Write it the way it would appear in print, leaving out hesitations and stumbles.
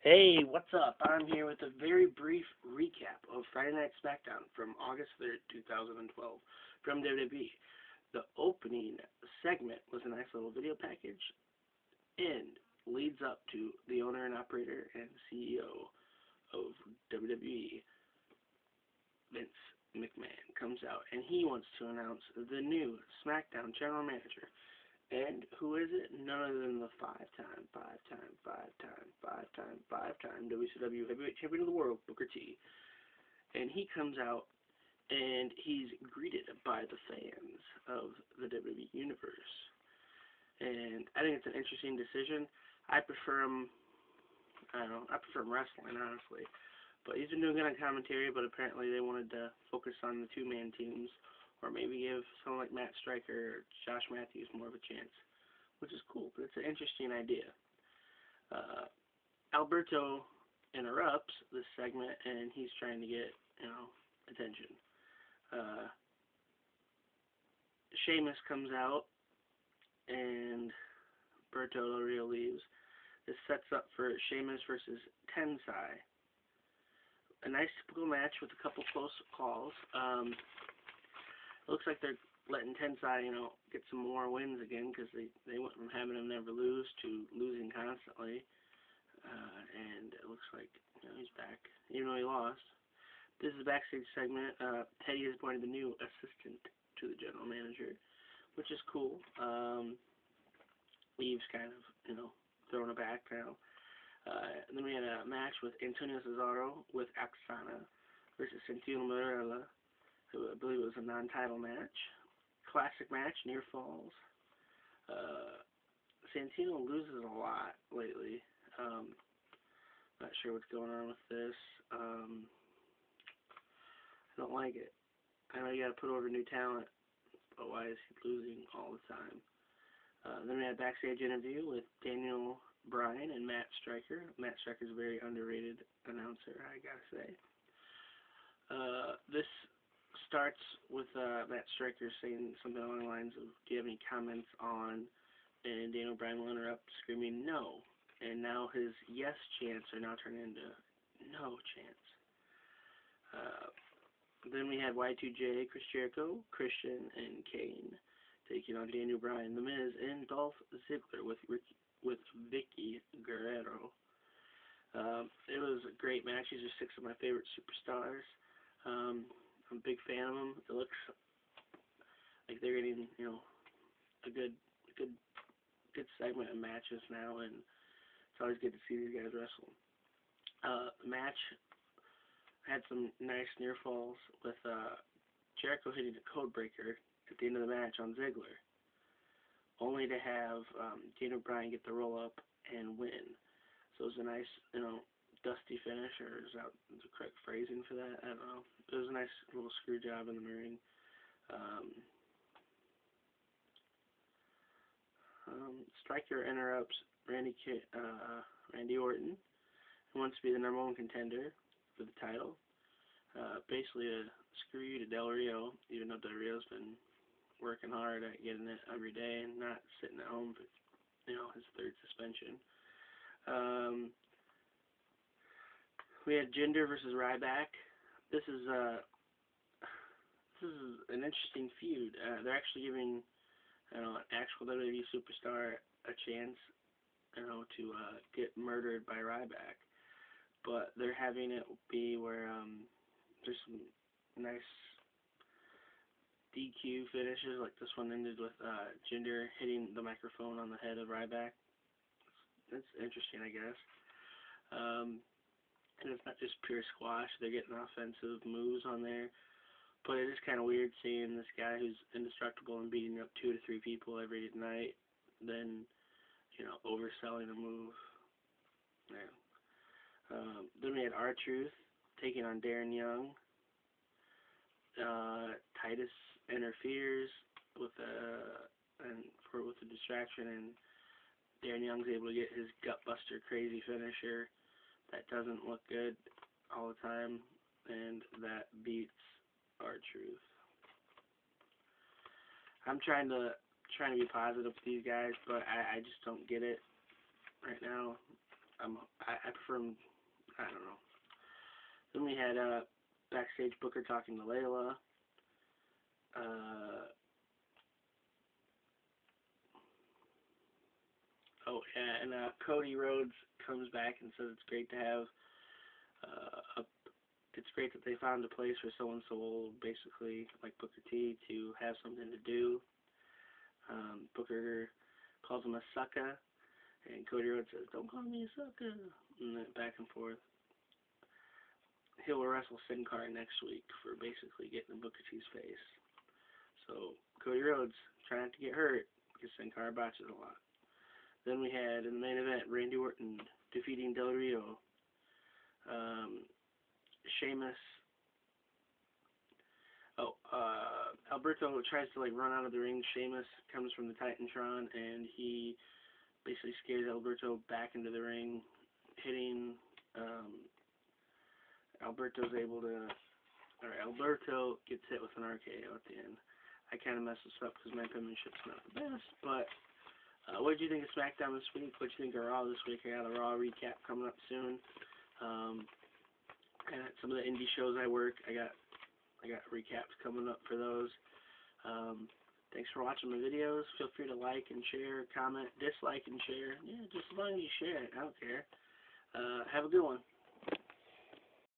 Hey, what's up? I'm here with a very brief recap of Friday Night SmackDown from August 3rd, 2012 from WWE. The opening segment was a nice little video package and leads up to the owner and operator and CEO of WWE, Vince McMahon, comes out and he wants to announce the new SmackDown general manager. And who is it? None other than the five-time WCW heavyweight champion of the world, Booker T. And he comes out and he's greeted by the fans of the WWE Universe. And I think it's an interesting decision. I prefer him, I don't know, I prefer him wrestling, honestly. But he's been doing good on commentary, but apparently they wanted to focus on the two-man teams, or maybe give someone like Matt Stryker or Josh Matthews more of a chance, which is cool, but it's an interesting idea. Alberto interrupts this segment, and he's trying to get, attention. Uh, Sheamus comes out, and Alberto Del Rio leaves. This sets up for Sheamus versus Tensai. A nice typical match with a couple close calls. Looks like they're letting Tensai, get some more wins again, because they went from having him never lose to losing constantly. And it looks like, he's back, even though he lost. This is a backstage segment. Teddy has appointed the new assistant to the general manager, which is cool. Eve's kind of, throwing it back now. And then we had a match with Antonio Cesaro with Axana versus Santino Marella, who I believe was a non-title match. Classic match, near falls. Santino loses a lot lately. Not sure what's going on with this. I don't like it. I know you got to put over new talent, but why is he losing all the time? Then we had a backstage interview with Daniel Bryan and Matt Stryker. Matt Stryker's a very underrated announcer, I gotta say. This starts with Matt Stryker saying something along the lines of, "Do you have any comments on?" And Daniel Bryan will interrupt, screaming, "No." And now his yes chants are now turning into no chants. Then we had Y2J, Chris Jericho, Christian, and Kane taking on Daniel Bryan, The Miz, and Dolph Ziggler with Vicky Guerrero. It was a great match. These are six of my favorite superstars. I'm a big fan of them. It looks like they're getting, a good segment of matches now, and it's always good to see these guys wrestle. The match had some nice near falls with Jericho hitting a code breaker at the end of the match on Ziggler, only to have Daniel Bryan get the roll up and win. So it was a nice, dusty finish, or is that the correct phrasing for that? I don't know. It was a nice little screw job in the ring. Stryker interrupts Randy Orton, who wants to be the #1 contender for the title. Basically a screw you to Del Rio, even though Del Rio's been working hard at getting it every day and not sitting at home for, his third suspension. We had Jinder versus Ryback. This is an interesting feud. They're actually giving, an actual WWE superstar a chance, to get murdered by Ryback. But they're having it be where there's some nice DQ finishes, like this one ended with Jinder hitting the microphone on the head of Ryback. That's interesting, I guess. And it's not just pure squash. They're getting offensive moves on there. But it is kind of weird seeing this guy who's indestructible and beating up 2 to 3 people every night, then, overselling a move. Yeah. Then we had R-Truth taking on Darren Young. Titus interferes with a distraction, and Darren Young's able to get his gutbuster crazy finisher that doesn't look good all the time, and that beats R-Truth. I'm trying to be positive with these guys, but I just don't get it right now. I prefer him, I don't know. Then we had backstage Booker talking to Layla. Oh yeah, and Cody Rhodes comes back and says it's great to have it's great that they found a place for so and so old, basically like Booker T, to have something to do. Booker calls him a sucker, and Cody Rhodes says, "Don't call me a sucker," and then back and forth. He'll wrestle Sin Cara next week for basically getting in Booker T's face. So Cody Rhodes, try not to get hurt because Sin Cara botches a lot. Then we had in the main event Randy Orton defeating Del Rio. Sheamus. Alberto tries to run out of the ring. Sheamus comes from the Titantron and he basically scares Alberto back into the ring, hitting. Alberto gets hit with an RKO at the end. I kind of messed this up because my penmanship's not the best, but what did you think of SmackDown this week? What did you think of Raw this week? I got a Raw recap coming up soon. And some of the indie shows I work, I got recaps coming up for those. Thanks for watching my videos. Feel free to like and share, comment, dislike and share. Yeah, just as long as you share it, I don't care. Have a good one.